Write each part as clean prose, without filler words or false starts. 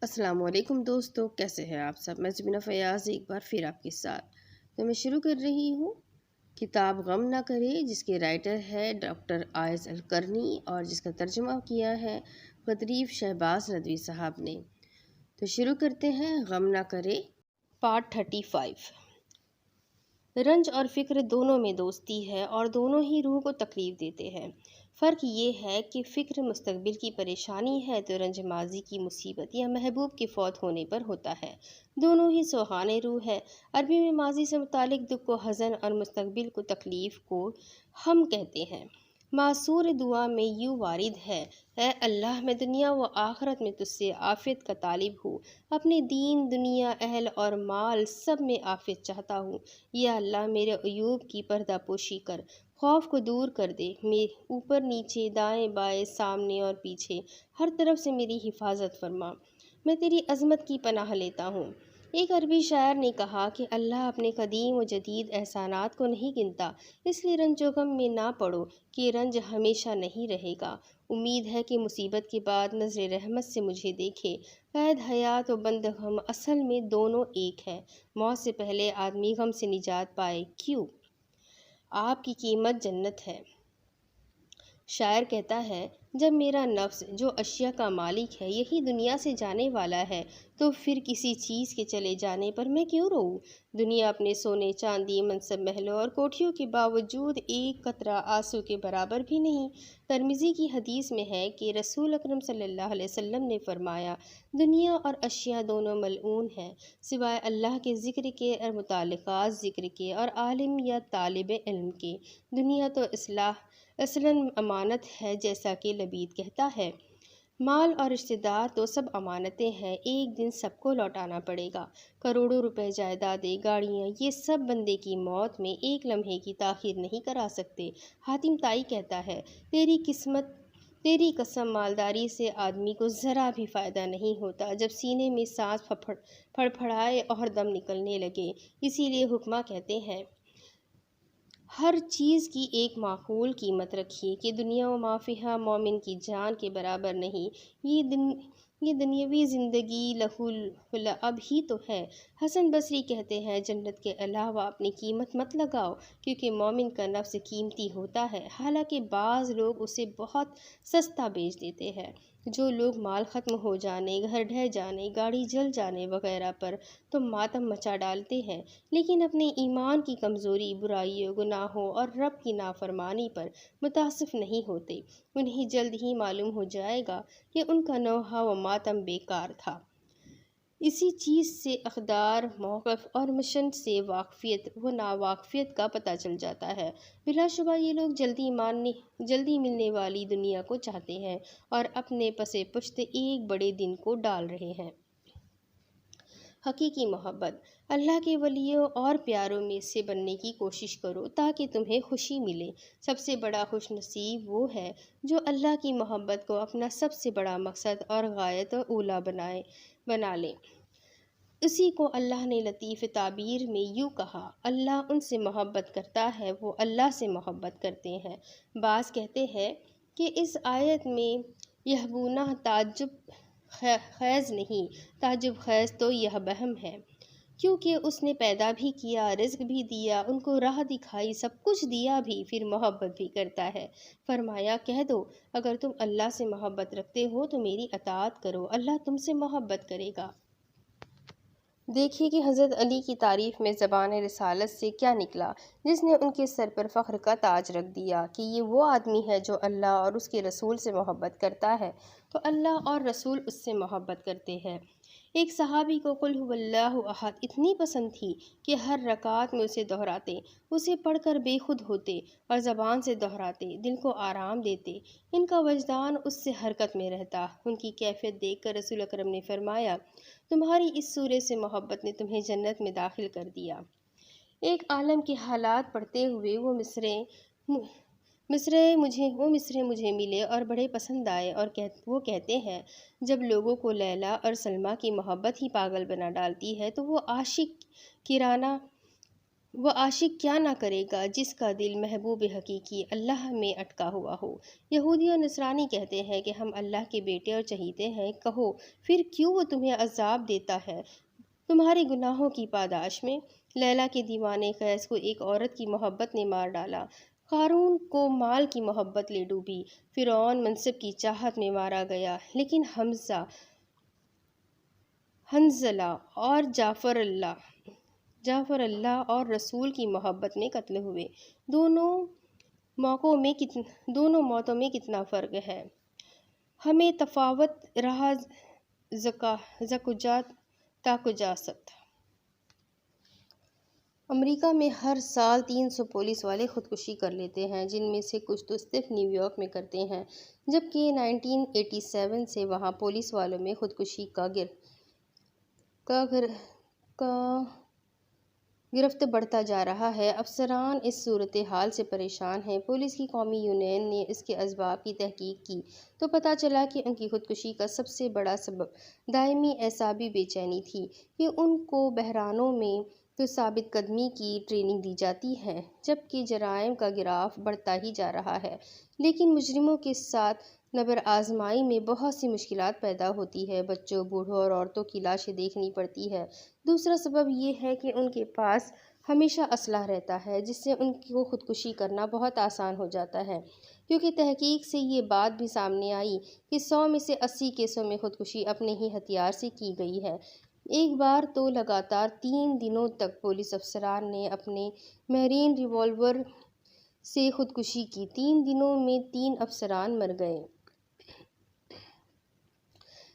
السلام علیکم دوستو، کیسے ہیں آپ سب؟ میں زبینہ فیاض ایک بار پھر آپ کے ساتھ تو میں شروع کر رہی ہوں کتاب غم نہ کرے، جس کے رائٹر ہے ڈاکٹر آئز القرنی اور جس کا ترجمہ کیا ہے غدریف شہباز ندوی صاحب نے۔ تو شروع کرتے ہیں غم نہ کرے پارٹ 35۔ رنج اور فکر دونوں میں دوستی ہے اور دونوں ہی روح کو تکلیف دیتے ہیں۔ فرق یہ ہے کہ فکر مستقبل کی پریشانی ہے تو رنج ماضی کی مصیبت یا محبوب کے فوت ہونے پر ہوتا ہے۔ دونوں ہی سوہانے روح ہے۔ عربی میں ماضی سے متعلق دکھ کو حزن اور مستقبل کو تکلیف کو ہم کہتے ہیں۔ معصور دعا میں یوں وارد ہے: اے اللہ، میں دنیا و آخرت میں تجھ سے عافیت کا طالب ہوں۔ اپنے دین، دنیا، اہل اور مال سب میں عافیت چاہتا ہوں۔ یا اللہ، میرے عیوب کی پردہ پوشی کر، خوف کو دور کر دے، اوپر نیچے، دائیں بائیں، سامنے اور پیچھے، ہر طرف سے میری حفاظت فرما۔ میں تیری عظمت کی پناہ لیتا ہوں۔ ایک عربی شاعر نے کہا کہ اللہ اپنے قدیم و جدید احسانات کو نہیں گنتا، اس لیے رنج و غم میں نہ پڑو کہ رنج ہمیشہ نہیں رہے گا۔ امید ہے کہ مصیبت کے بعد نظر رحمت سے مجھے دیکھے۔ قید حیات و بند غم اصل میں دونوں ایک ہے۔ موت سے پہلے آدمی غم سے نجات پائے، کیوں؟ آپ کی قیمت جنت ہے۔ شاعر کہتا ہے: جب میرا نفس جو اشیاء کا مالک ہے یہی دنیا سے جانے والا ہے تو پھر کسی چیز کے چلے جانے پر میں کیوں روؤں؟ دنیا اپنے سونے چاندی، منصب، محلوں اور کوٹھیوں کے باوجود ایک قطرہ آنسو کے برابر بھی نہیں۔ ترمذی کی حدیث میں ہے کہ رسول اکرم صلی اللہ علیہ وسلم نے فرمایا: دنیا اور اشیاء دونوں ملعون ہیں سوائے اللہ کے ذکر کے اور متعلقات ذکر کے اور عالم یا طالب علم کے۔ دنیا تو اصلاً امانت ہے، جیسا کہ لبید کہتا ہے۔ مال اور رشتہ دار تو سب امانتیں ہیں، ایک دن سب کو لوٹانا پڑے گا۔ کروڑوں روپے، جائیدادیں، گاڑیاں، یہ سب بندے کی موت میں ایک لمحے کی تاخیر نہیں کرا سکتے۔ حاتم طائی کہتا ہے: تیری قسم، مالداری سے آدمی کو ذرا بھی فائدہ نہیں ہوتا جب سینے میں سانس پھڑپھڑائے اور دم نکلنے لگے۔ اسی لیے حکماء کہتے ہیں: ہر چیز کی ایک معقول قیمت رکھیے کہ دنیا و ما فیہا مومن کی جان کے برابر نہیں۔ یہ دنیاوی زندگی لہو و لعب ہی تو ہے۔ حسن بصری کہتے ہیں: جنت کے علاوہ اپنی قیمت مت لگاؤ، کیونکہ مومن کا نفس قیمتی ہوتا ہے، حالانکہ بعض لوگ اسے بہت سستا بیچ دیتے ہیں۔ جو لوگ مال ختم ہو جانے، گھر ڈھہ جانے، گاڑی جل جانے وغیرہ پر تو ماتم مچا ڈالتے ہیں، لیکن اپنے ایمان کی کمزوری، برائیوں، گناہوں اور رب کی نافرمانی پر متاسف نہیں ہوتے، انہیں جلد ہی معلوم ہو جائے گا کہ ان کا نوحہ و ماتم بیکار تھا۔ اسی چیز سے اقدار، موقف اور مشن سے واقفیت و ناواقفیت کا پتہ چل جاتا ہے۔ بلا شبہ یہ لوگ جلدی ملنے والی دنیا کو چاہتے ہیں اور اپنے پس پشت ایک بڑے دن کو ڈال رہے ہیں۔ حقیقی محبت: اللہ کے ولیوں اور پیاروں میں سے بننے کی کوشش کرو تاکہ تمہیں خوشی ملے۔ سب سے بڑا خوش نصیب وہ ہے جو اللہ کی محبت کو اپنا سب سے بڑا مقصد اور غایت اولیٰ بنا لے۔ اسی کو اللہ نے لطیف تعبیر میں یوں کہا: اللہ ان سے محبت کرتا ہے وہ اللہ سے محبت کرتے ہیں۔ بعض کہتے ہیں کہ اس آیت میں یحبونہ تعجب خیز نہیں، تعجب خیز تو یہ بہم ہے، کیونکہ اس نے پیدا بھی کیا، رزق بھی دیا، ان کو راہ دکھائی، سب کچھ دیا بھی، پھر محبت بھی کرتا ہے۔ فرمایا: کہہ دو اگر تم اللہ سے محبت رکھتے ہو تو میری اطاعت کرو، اللہ تم سے محبت کرے گا۔ دیکھیے کہ حضرت علی کی تعریف میں زبان رسالت سے کیا نکلا، جس نے ان کے سر پر فخر کا تاج رکھ دیا کہ یہ وہ آدمی ہے جو اللہ اور اس کے رسول سے محبت کرتا ہے تو اللہ اور رسول اس سے محبت کرتے ہیں۔ ایک صحابی کو قل ھو اللہ احد اتنی پسند تھی کہ ہر رکعت میں اسے دہراتے، اسے پڑھ کر بے خود ہوتے اور زبان سے دہراتے، دل کو آرام دیتے، ان کا وجدان اس سے حرکت میں رہتا۔ ان کی کیفیت دیکھ کر رسول اکرم نے فرمایا: تمہاری اس سورے سے محبت نے تمہیں جنت میں داخل کر دیا۔ ایک عالم کے حالات پڑھتے ہوئے وہ مصرعے مجھے ملے اور بڑے پسند آئے، اور وہ کہتے ہیں: جب لوگوں کو لیلا اور سلمیٰ کی محبت ہی پاگل بنا ڈالتی ہے تو وہ عاشق وہ عاشق کیا نہ کرے گا جس کا دل محبوب حقیقی اللہ میں اٹکا ہوا ہو۔ یہودی اور نصرانی کہتے ہیں کہ ہم اللہ کے بیٹے اور چہیتے ہیں۔ کہو پھر کیوں وہ تمہیں عذاب دیتا ہے تمہارے گناہوں کی پاداش میں؟ لیلا کے دیوانے قیس کو ایک عورت کی محبت نے مار ڈالا، قارون کو مال کی محبت لے ڈوبی، فرعون منصب کی چاہت میں مارا گیا، لیکن حنظلہ اور جعفر اللہ اور رسول کی محبت میں قتل ہوئے۔ دونوں موتوں میں کتنا فرق ہے! ہمیں تفاوت رہا تاکجاست۔ امریکہ میں ہر سال 300 پولیس والے خودکشی کر لیتے ہیں، جن میں سے کچھ تو صرف نیو یارک میں کرتے ہیں، جبکہ 1987 سے وہاں پولیس والوں میں خودکشی کا گرفت بڑھتا جا رہا ہے۔ افسران اس صورتحال سے پریشان ہیں۔ پولیس کی قومی یونین نے اس کے اسباب کی تحقیق کی تو پتہ چلا کہ ان کی خودکشی کا سب سے بڑا سبب دائمی اعصابی بے چینی تھی کہ ان کو بحرانوں میں تو ثابت قدمی کی ٹریننگ دی جاتی ہے، جبکہ جرائم کا گراف بڑھتا ہی جا رہا ہے، لیکن مجرموں کے ساتھ نبر آزمائی میں بہت سی مشکلات پیدا ہوتی ہے۔ بچوں، بوڑھوں اور عورتوں کی لاشیں دیکھنی پڑتی ہے۔ دوسرا سبب یہ ہے کہ ان کے پاس ہمیشہ اسلحہ رہتا ہے، جس سے ان کو خودکشی کرنا بہت آسان ہو جاتا ہے، کیونکہ تحقیق سے یہ بات بھی سامنے آئی کہ 100 میں سے 80 کیسوں میں خودکشی اپنے ہی ہتھیار سے کی گئی ہے۔ ایک بار تو لگاتار 3 دنوں تک پولیس افسران نے اپنے مہرین ریوالور سے خودکشی کی۔ 3 دنوں میں 3 افسران مر گئے۔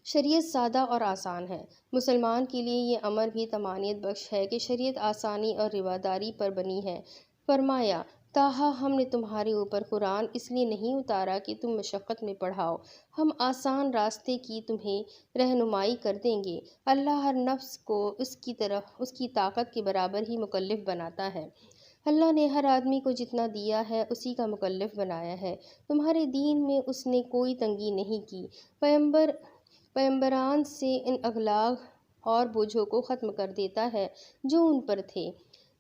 شریعت سادہ اور آسان ہے۔ مسلمان کے لیے یہ امر بھی طمانینت بخش ہے کہ شریعت آسانی اور رواداری پر بنی ہے۔ فرمایا، تاہا ہم نے تمہارے اوپر قرآن اس لیے نہیں اتارا کہ تم مشقت میں پڑھاؤ، ہم آسان راستے کی تمہیں رہنمائی کر دیں گے۔ اللہ ہر نفس کو اس کی طاقت کے برابر ہی مکلف بناتا ہے۔ اللہ نے ہر آدمی کو جتنا دیا ہے اسی کا مکلف بنایا ہے۔ تمہارے دین میں اس نے کوئی تنگی نہیں کی۔ پیغمبران سے ان اغلاق اور بوجھوں کو ختم کر دیتا ہے جو ان پر تھے۔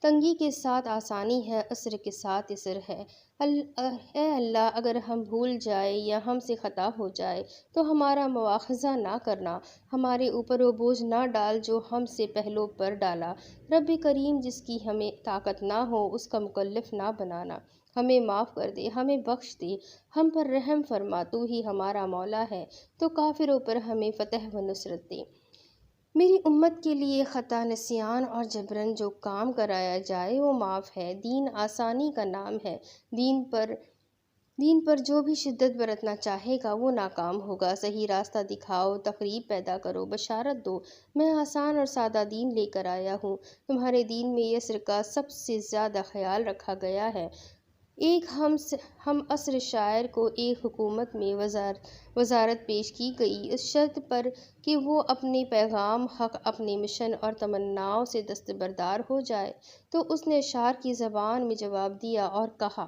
تنگی کے ساتھ آسانی ہے، عسر کے ساتھ یسر ہے۔ اے اللہ، اگر ہم بھول جائے یا ہم سے خطا ہو جائے تو ہمارا مواخذہ نہ کرنا، ہمارے اوپر وہ بوجھ نہ ڈال جو ہم سے پہلوں پر ڈالا۔ رب کریم، جس کی ہمیں طاقت نہ ہو اس کا مکلف نہ بنانا۔ ہمیں معاف کر دے، ہمیں بخش دے، ہم پر رحم فرما، تو ہی ہمارا مولا ہے، تو کافروں پر ہمیں فتح و نصرت دے۔ میری امت کے لیے خطا، نسیان اور جبراً جو کام کرایا جائے وہ معاف ہے۔ دین آسانی کا نام ہے۔ دین پر جو بھی شدت برتنا چاہے گا وہ ناکام ہوگا۔ صحیح راستہ دکھاؤ، تقریب پیدا کرو، بشارت دو، میں آسان اور سادہ دین لے کر آیا ہوں۔ تمہارے دین میں یسر کا سب سے زیادہ خیال رکھا گیا ہے۔ ایک ہم عصر شاعر کو ایک حکومت میں وزارت پیش کی گئی، اس شرط پر کہ وہ اپنے پیغام حق، اپنے مشن اور تمناؤں سے دستبردار ہو جائے، تو اس نے اشعار کی زبان میں جواب دیا اور کہا: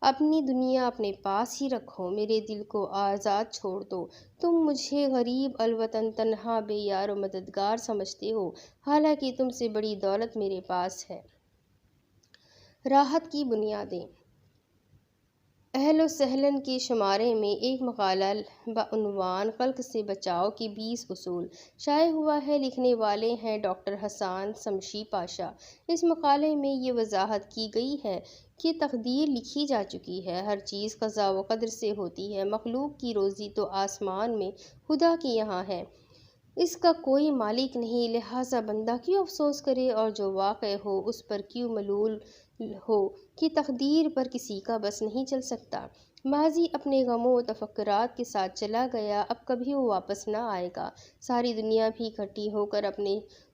اپنی دنیا اپنے پاس ہی رکھو، میرے دل کو آزاد چھوڑ دو۔ تم مجھے غریب الوطن، تنہا، بے یار و مددگار سمجھتے ہو، حالانکہ تم سے بڑی دولت میرے پاس ہے۔ راحت کی بنیادیں۔ اہل و سہلن کے شمارے میں ایک مقالہ بعنوان خلق سے بچاؤ کے 20 اصول شائع ہوا ہے۔ لکھنے والے ہیں ڈاکٹر حسان شمشی پاشا۔ اس مقالے میں یہ وضاحت کی گئی ہے کہ تقدیر لکھی جا چکی ہے، ہر چیز قضاء و قدر سے ہوتی ہے، مخلوق کی روزی تو آسمان میں خدا کے یہاں ہے، اس کا کوئی مالک نہیں، لہٰذا بندہ کیوں افسوس کرے اور جو واقع ہو اس پر کیوں ملول ہو کہ تقدیر پر کسی کا بس نہیں چل سکتا۔ ماضی اپنے غموں و تفکرات کے ساتھ چلا گیا، اب کبھی وہ واپس نہ آئے گا۔ ساری دنیا بھی اکٹھی ہو کر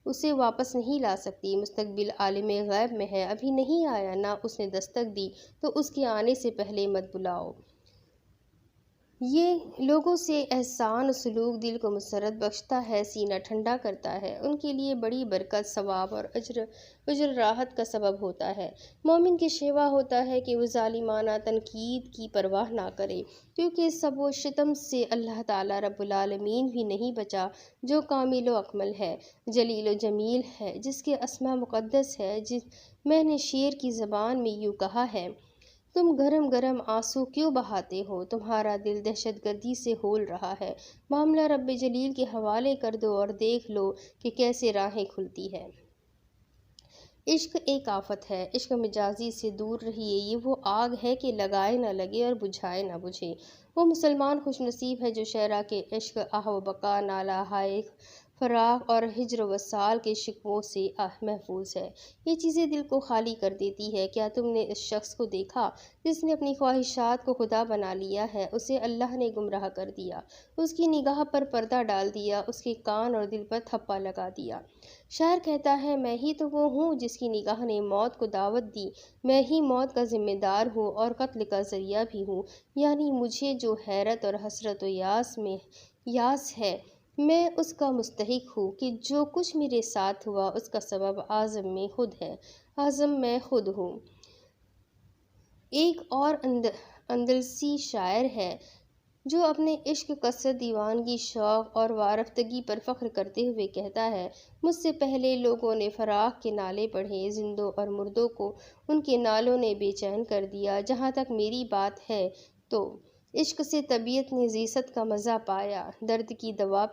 اسے واپس نہیں لا سکتی۔ مستقبل عالم غیب میں ہے، ابھی نہیں آیا، نہ اس نے دستک دی، تو اس کے آنے سے پہلے مت بلاؤ۔ یہ لوگوں سے احسان و سلوک دل کو مسرت بخشتا ہے، سینہ ٹھنڈا کرتا ہے، ان کے لیے بڑی برکت، ثواب اور اجر راحت کا سبب ہوتا ہے۔ مومن کی شیوا ہوتا ہے کہ وہ ظالمانہ تنقید کی پرواہ نہ کرے، کیونکہ سب و شتم سے اللہ تعالیٰ رب العالمین بھی نہیں بچا، جو کامل و اکمل ہے، جلیل و جمیل ہے، جس کے اسماء مقدس ہے۔ میں نے شعر کی زبان میں یوں کہا ہے: تم گرم گرم آنسو کیوں بہاتے ہو، تمہارا دل دہشت گردی سے ہول رہا ہے، معاملہ رب جلیل کے حوالے کر دو اور دیکھ لو کہ کیسے راہیں کھلتی ہے۔ عشق ایک آفت ہے، عشق مجازی سے دور رہیے، یہ وہ آگ ہے کہ لگائے نہ لگے اور بجھائے نہ بجھے۔ وہ مسلمان خوش نصیب ہے جو شعراء کے عشق، آہ و بکا، نالہ ہائے فراق اور ہجر و وصال کے شکووں سے محفوظ ہے۔ یہ چیزیں دل کو خالی کر دیتی ہے۔ کیا تم نے اس شخص کو دیکھا جس نے اپنی خواہشات کو خدا بنا لیا ہے؟ اسے اللہ نے گمراہ کر دیا، اس کی نگاہ پر پردہ ڈال دیا، اس کے کان اور دل پر تھپا لگا دیا۔ شاعر کہتا ہے: میں ہی تو وہ ہوں جس کی نگاہ نے موت کو دعوت دی، میں ہی موت کا ذمہ دار ہوں اور قتل کا ذریعہ بھی ہوں، یعنی مجھے جو حیرت اور حسرت و یاس ہے، میں اس کا مستحق ہوں کہ جو کچھ میرے ساتھ ہوا اس کا سبب اعظم میں خود ہوں۔ ایک اور اندلسی شاعر ہے جو اپنے عشق، کثرت، دیوانگی، شوق اور وارفتگی پر فخر کرتے ہوئے کہتا ہے: مجھ سے پہلے لوگوں نے فراق کے نعرے پڑھے، زندوں اور مردوں کو ان کے نالوں نے بے چین کر دیا۔ جہاں تک میری بات ہے تو عشق سے طبیعت نے زیست کا مزہ پایا، درد کی دوا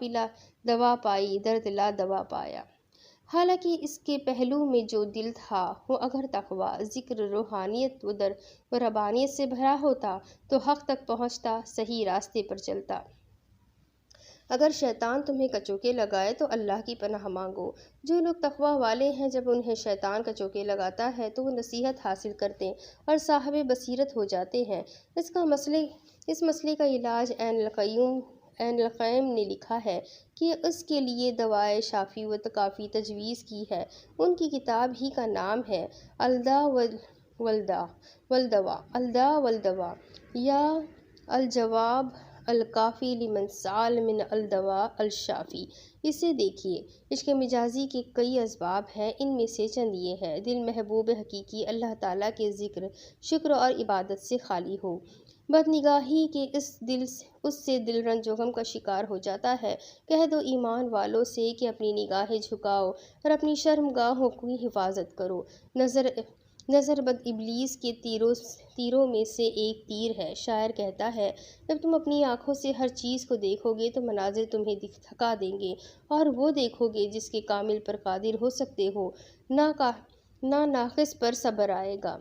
پائی، درد لا دوا پایا۔ حالانکہ اس کے پہلو میں جو دل تھا وہ اگر تقویٰ، ذکر، روحانیت و ربانیت سے بھرا ہوتا تو حق تک پہنچتا، صحیح راستے پر چلتا۔ اگر شیطان تمہیں کچوکے لگائے تو اللہ کی پناہ مانگو۔ جو لوگ تقویٰ والے ہیں، جب انہیں شیطان کچوکے لگاتا ہے تو وہ نصیحت حاصل کرتے اور صاحب بصیرت ہو جاتے ہیں۔ اس مسئلے کا علاج ابن القیم نے لکھا ہے کہ اس کے لیے دوائے شافی و کافی تجویز کی ہے۔ ان کی کتاب ہی کا نام ہے الداء والدواء یا الجواب الکافی لمن سأل من الدواء الشافی۔ اسے دیکھیے۔ عشق مجازی کے کئی اسباب ہیں، ان میں سے چند یہ ہے: دل محبوب حقیقی اللہ تعالیٰ کے ذکر، شکر اور عبادت سے خالی ہو۔ بدنگاہی کے اس سے دل رنج و غم کا شکار ہو جاتا ہے۔ کہہ دو ایمان والوں سے کہ اپنی نگاہیں جھکاؤ اور اپنی شرمگاہوں کی حفاظت کرو۔ نظر بد ابلیس کے تیروں میں سے ایک تیر ہے۔ شاعر کہتا ہے: جب تم اپنی آنکھوں سے ہر چیز کو دیکھو گے تو مناظر تمہیں تھکا دیں گے، اور وہ دیکھو گے جس کے کامل پر قادر ہو سکتے ہو، نہ ناقص پر صبر آئے گا۔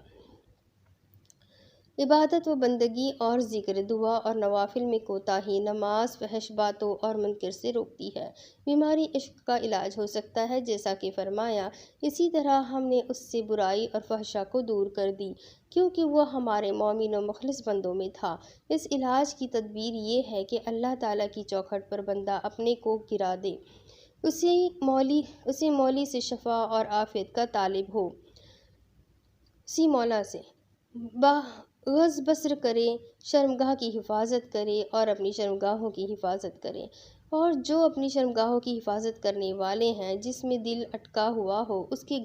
عبادت و بندگی اور ذکر، دعا اور نوافل میں کوتاہی نماز فحش باتوں اور منکر سے روکتی ہے۔ بیماری عشق کا علاج ہو سکتا ہے، جیسا کہ فرمایا: اسی طرح ہم نے اس سے برائی اور فحشاء کو دور کر دی، کیونکہ وہ ہمارے مومن و مخلص بندوں میں تھا۔ اس علاج کی تدبیر یہ ہے کہ اللہ تعالیٰ کی چوکھٹ پر بندہ اپنے کو گرا دے، اسے مولی سے شفا اور عافیت کا طالب ہو، اسی مولا سے غض بصر کرے، شرمگاہ کی حفاظت کرے اور اپنی شرمگاہوں کی حفاظت کرے۔ اور جو اپنی شرمگاہوں کی حفاظت کرنے والے ہیں، جس میں دل اٹکا ہوا ہو، اس کے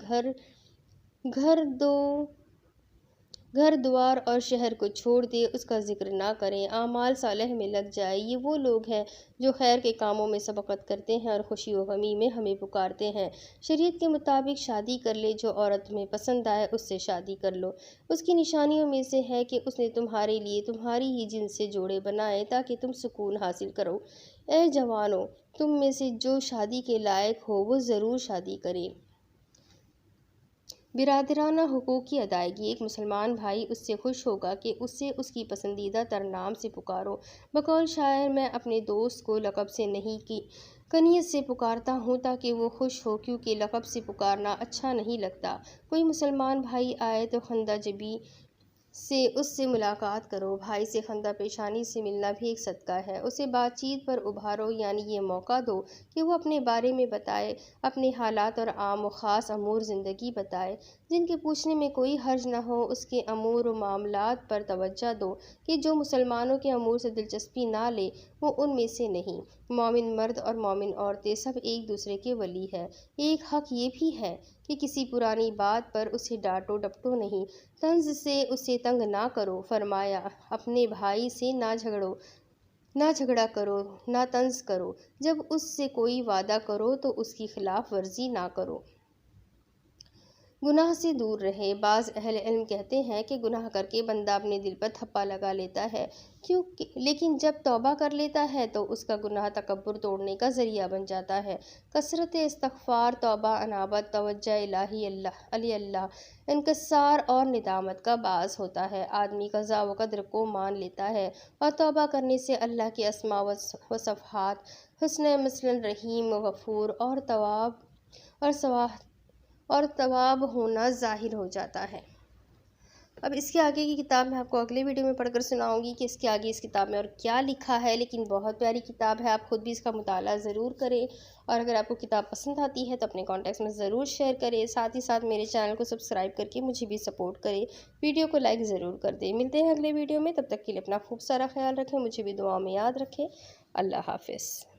گھر دوار اور شہر کو چھوڑ دے، اس کا ذکر نہ کریں، اعمال صالح میں لگ جائے۔ یہ وہ لوگ ہیں جو خیر کے کاموں میں سبقت کرتے ہیں اور خوشی و غمی میں ہمیں پکارتے ہیں۔ شریعت کے مطابق شادی کر لے، جو عورت تمہیں پسند آئے اس سے شادی کر لو۔ اس کی نشانیوں میں سے ہے کہ اس نے تمہارے لیے تمہاری ہی جنس سے جوڑے بنائے تاکہ تم سکون حاصل کرو۔ اے جوانو، تم میں سے جو شادی کے لائق ہو وہ ضرور شادی کرے۔ برادرانہ حقوق کی ادائیگی: ایک مسلمان بھائی اس سے خوش ہوگا کہ اسے اس کی پسندیدہ تر نام سے پکارو۔ بقول شاعر: میں اپنے دوست کو لقب سے نہیں کنیت سے پکارتا ہوں تاکہ وہ خوش ہو، کیونکہ لقب سے پکارنا اچھا نہیں لگتا۔ کوئی مسلمان بھائی آئے تو خندہ جبیں اس سے ملاقات کرو۔ بھائی سے خندہ پیشانی سے ملنا بھی ایک صدقہ ہے۔ اسے بات چیت پر ابھارو، یعنی یہ موقع دو کہ وہ اپنے بارے میں بتائے، اپنے حالات اور عام و خاص امور زندگی بتائے جن کے پوچھنے میں کوئی حرج نہ ہو۔ اس کے امور و معاملات پر توجہ دو کہ جو مسلمانوں کے امور سے دلچسپی نہ لے وہ ان میں سے نہیں۔ مومن مرد اور مومن عورتیں سب ایک دوسرے کے ولی ہیں۔ ایک حق یہ بھی ہے کہ کسی پرانی بات پر اسے ڈانٹو ڈپٹو نہیں، طنز سے اسے تنگ نہ کرو۔ فرمایا اپنے بھائی سے نہ جھگڑا کرو، نہ طنز کرو۔ جب اس سے کوئی وعدہ کرو تو اس کی خلاف ورزی نہ کرو۔ گناہ سے دور رہے۔ بعض اہل علم کہتے ہیں کہ گناہ کر کے بندہ اپنے دل پر تھپا لگا لیتا ہے، لیکن جب توبہ کر لیتا ہے تو اس کا گناہ تکبر توڑنے کا ذریعہ بن جاتا ہے۔ کثرت استغفار، توبہ، انابت، توجہ الہی اللہ، انکسار اور ندامت کا باعث ہوتا ہے۔ آدمی قضا و قدر کو مان لیتا ہے اور توبہ کرنے سے اللہ کے اسماء و صفات، حسن مثلاً رحیم، غفور اور تواب ہونا ظاہر ہو جاتا ہے۔ اب اس کے آگے کی کتاب میں آپ کو اگلے ویڈیو میں پڑھ کر سناؤں گی کہ اس کے آگے اس کتاب میں اور کیا لکھا ہے، لیکن بہت پیاری کتاب ہے، آپ خود بھی اس کا مطالعہ ضرور کریں، اور اگر آپ کو کتاب پسند آتی ہے تو اپنے کانٹیکٹس میں ضرور شیئر کریں، ساتھ ہی ساتھ میرے چینل کو سبسکرائب کر کے مجھے بھی سپورٹ کریں، ویڈیو کو لائک ضرور کر دیں۔ ملتے ہیں اگلے ویڈیو میں، تب تک کے لیے اپنا خوب سارا خیال رکھیں، مجھے بھی دعاؤں میں یاد رکھیں۔ اللہ حافظ۔